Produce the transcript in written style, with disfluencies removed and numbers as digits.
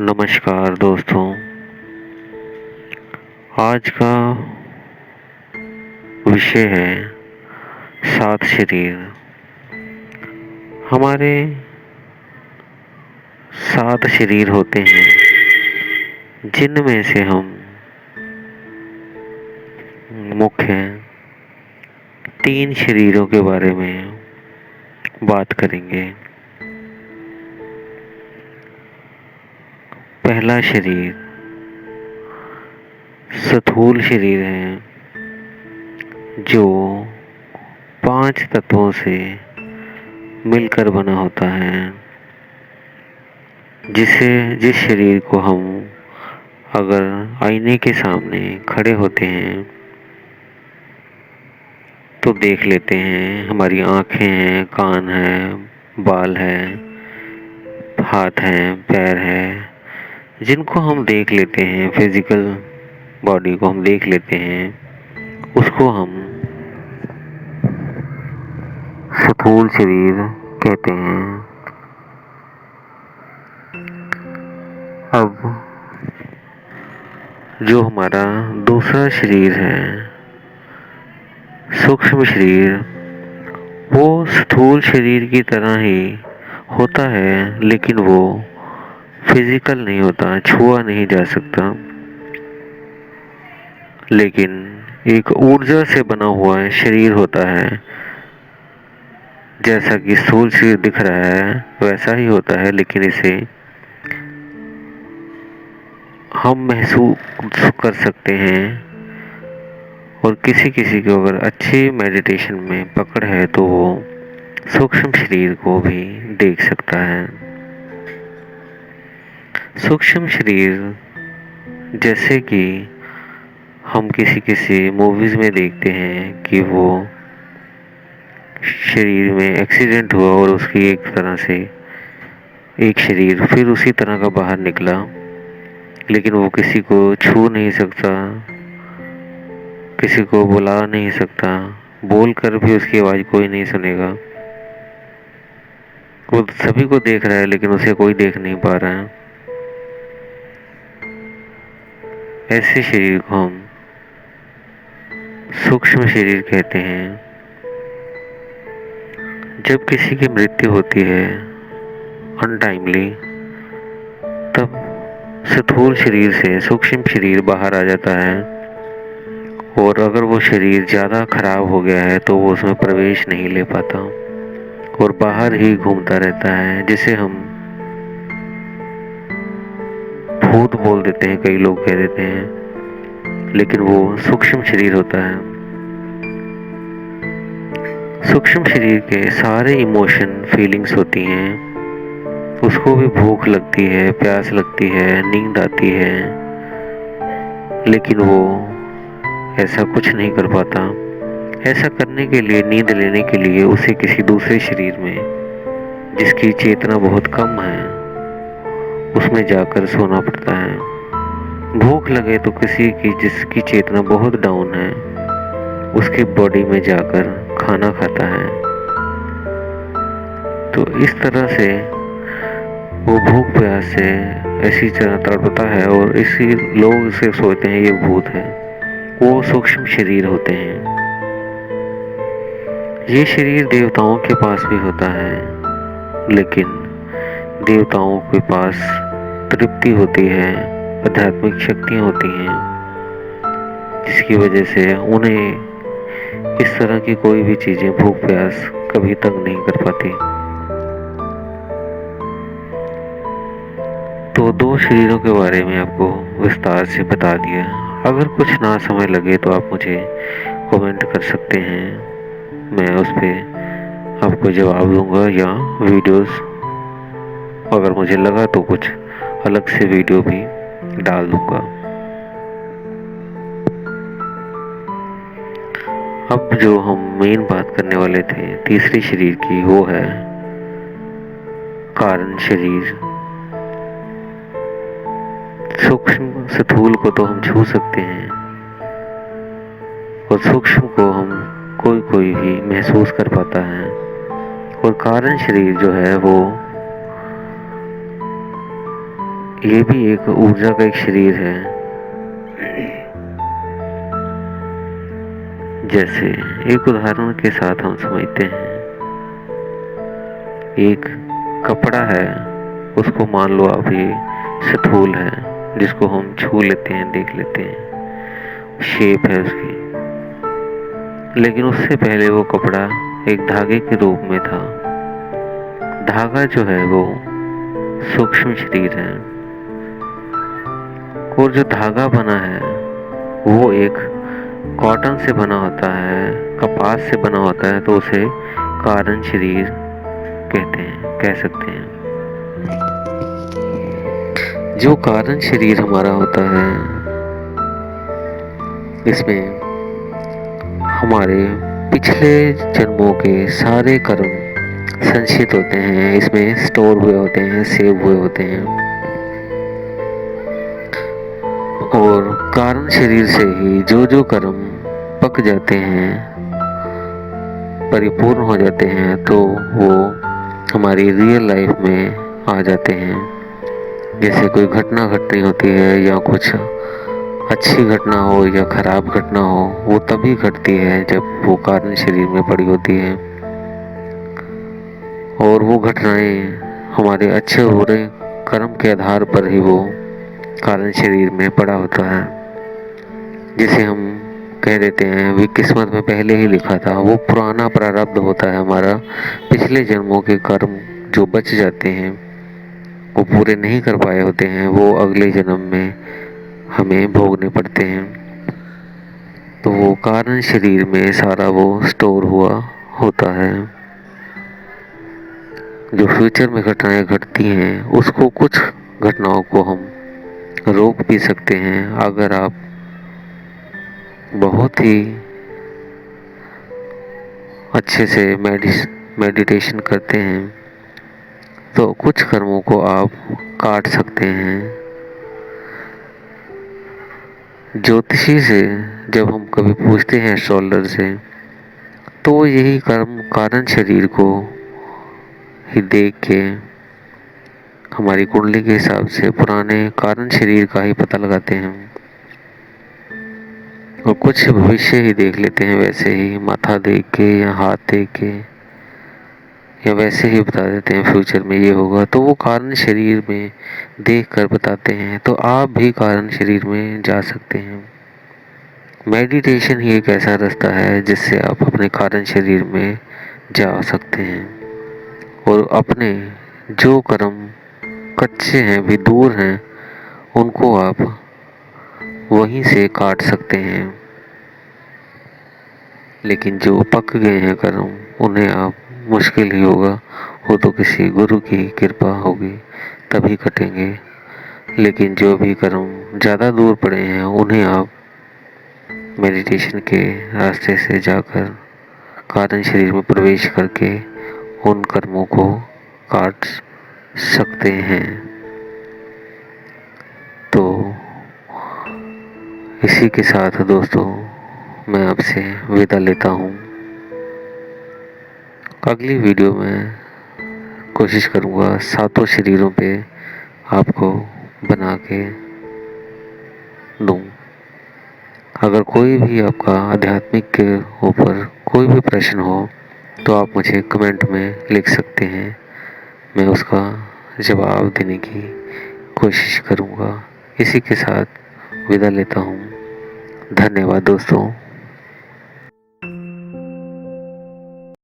नमस्कार दोस्तों। आज का विषय है सात शरीर। हमारे सात शरीर होते हैं, जिनमें से हम मुख्य तीन शरीरों के बारे में बात करेंगे। पहला शरीर स्थूल शरीर है, जो 5 तत्वों से मिलकर बना होता है। जिस शरीर को हम अगर आईने के सामने खड़े होते हैं तो देख लेते हैं। हमारी आँखें हैं, कान हैं, बाल हैं, हाथ हैं, पैर हैं, जिनको हम देख लेते हैं, फिजिकल बॉडी को हम देख लेते हैं, उसको हम स्थूल शरीर कहते हैं। अब जो हमारा दूसरा शरीर है, सूक्ष्म शरीर, वो स्थूल शरीर की तरह ही होता है, लेकिन वो फिजिकल नहीं होता, छुआ नहीं जा सकता, लेकिन एक ऊर्जा से बना हुआ शरीर होता है। जैसा कि स्थूल शरीर दिख रहा है वैसा ही होता है, लेकिन इसे हम महसूस कर सकते हैं। और किसी किसी को अगर अच्छी मेडिटेशन में पकड़ है तो वो सूक्ष्म शरीर को भी देख सकता है। सूक्ष्म शरीर जैसे कि हम किसी किसी मूवीज में देखते हैं कि वो शरीर में एक्सीडेंट हुआ और उसकी एक तरह से एक शरीर फिर उसी तरह का बाहर निकला, लेकिन वो किसी को छू नहीं सकता, किसी को बुला नहीं सकता, बोल कर भी उसकी आवाज़ कोई नहीं सुनेगा। वो सभी को देख रहा है लेकिन उसे कोई देख नहीं पा रहा है। ऐसे शरीर को हम सूक्ष्म शरीर कहते हैं। जब किसी की मृत्यु होती है अनटाइमली, तब स्थूल शरीर से सूक्ष्म शरीर बाहर आ जाता है, और अगर वो शरीर ज़्यादा खराब हो गया है तो वो उसमें प्रवेश नहीं ले पाता और बाहर ही घूमता रहता है, जिसे हम भूत बोल देते हैं, कई लोग कह देते हैं, लेकिन वो सूक्ष्म शरीर होता है। सूक्ष्म शरीर के सारे इमोशन फीलिंग्स होती हैं। उसको भी भूख लगती है, प्यास लगती है, नींद आती है, लेकिन वो ऐसा कुछ नहीं कर पाता। ऐसा करने के लिए, नींद लेने के लिए उसे किसी दूसरे शरीर में, जिसकी चेतना बहुत कम है, उसमें जाकर सोना पड़ता है। भूख लगे तो किसी की जिसकी चेतना बहुत डाउन है, उसकी बॉडी में जाकर खाना खाता है। तो इस तरह से वो भूख प्यास से ऐसी तरह तड़पता है, और इसी लोग इसे सोचते हैं ये भूत है। वो सूक्ष्म शरीर होते हैं। ये शरीर देवताओं के पास भी होता है, लेकिन देवताओं के पास तृप्ति होती है, आध्यात्मिक शक्तियाँ होती हैं, जिसकी वजह से उन्हें इस तरह की कोई भी चीज़ें, भूख प्यास कभी तंग नहीं कर पाती। तो 2 शरीरों के बारे में आपको विस्तार से बता दिया। अगर कुछ ना समझ लगे तो आप मुझे कमेंट कर सकते हैं, मैं उस पर आपको जवाब दूंगा, या वीडियोस अगर मुझे लगा तो कुछ अलग से वीडियो भी डाल दूंगा। अब जो हम मेन बात करने वाले थे तीसरे शरीर की, वो है कारण शरीर। सूक्ष्म स्थूल को तो हम छू सकते हैं, और सूक्ष्म को हम कोई भी महसूस कर पाता है, और कारण शरीर जो है वो ये भी एक ऊर्जा का एक शरीर है। जैसे एक उदाहरण के साथ हम समझते हैं, एक कपड़ा है, उसको मान लो आप ये स्थूल है, जिसको हम छू लेते हैं, देख लेते हैं, शेप है उसकी। लेकिन उससे पहले वो कपड़ा एक धागे के रूप में था। धागा जो है वो सूक्ष्म शरीर है, और जो धागा बना है वो एक कॉटन से बना होता है, कपास से बना होता है, तो उसे कारण शरीर कहते हैं, कह सकते हैं। जो कारण शरीर हमारा होता है, इसमें हमारे पिछले जन्मों के सारे कर्म संचित होते हैं, इसमें स्टोर हुए होते हैं, सेव हुए होते हैं। और कारण शरीर से ही जो जो कर्म पक जाते हैं, परिपूर्ण हो जाते हैं, तो वो हमारी रियल लाइफ में आ जाते हैं। जैसे कोई घटना घटनी होती है, या कुछ अच्छी घटना हो या खराब घटना हो, वो तभी घटती है जब वो कारण शरीर में पड़ी होती है। और वो घटनाएं हमारे अच्छे बुरे कर्म के आधार पर ही वो कारण शरीर में पड़ा होता है। जिसे हम कह देते हैं भी किस्मत में पहले ही लिखा था। वो पुराना प्रारब्ध होता है हमारा, पिछले जन्मों के कर्म जो बच जाते हैं, वो पूरे नहीं कर पाए होते हैं, वो अगले जन्म में हमें भोगने पड़ते हैं। तो वो कारण शरीर में सारा वो स्टोर हुआ होता है। जो फ्यूचर में घटनाएं घटती हैं, उसको कुछ घटनाओं को हम रोक भी सकते हैं। अगर आप बहुत ही अच्छे से मेडिटेशन करते हैं, तो कुछ कर्मों को आप काट सकते हैं। ज्योतिषी से जब हम कभी पूछते हैं, एस्ट्रोलॉजर से, तो वो यही कर्म कारण शरीर को ही देख के हमारी कुंडली के हिसाब से पुराने कारण शरीर का ही पता लगाते हैं, और कुछ भविष्य ही देख लेते हैं, वैसे ही माथा देख के या हाथ देख के, या वैसे ही बता देते हैं फ्यूचर में ये होगा। तो वो कारण शरीर में देख कर बताते हैं। तो आप भी कारण शरीर में जा सकते हैं। मेडिटेशन ही एक ऐसा रास्ता है जिससे आप अपने कारण शरीर में जा सकते हैं, और अपने जो कर्म कच्चे हैं, भी दूर हैं, उनको आप वहीं से काट सकते हैं। लेकिन जो पक गए हैं कर्म, उन्हें आप मुश्किल ही होगा, वो तो किसी गुरु की कृपा होगी तभी कटेंगे। लेकिन जो भी कर्म ज़्यादा दूर पड़े हैं, उन्हें आप मेडिटेशन के रास्ते से जाकर कारण शरीर में प्रवेश करके उन कर्मों को काट सकते हैं। तो इसी के साथ दोस्तों, मैं आपसे विदा लेता हूँ। अगली वीडियो में कोशिश करूँगा सातों शरीरों पे आपको बना के दूँ। अगर कोई भी आपका आध्यात्मिक के ऊपर कोई भी प्रश्न हो, तो आप मुझे कमेंट में लिख सकते हैं। मैं उसका जवाब देने की कोशिश करूँगा। इसी के साथ विदा लेता हूँ। धन्यवाद दोस्तों।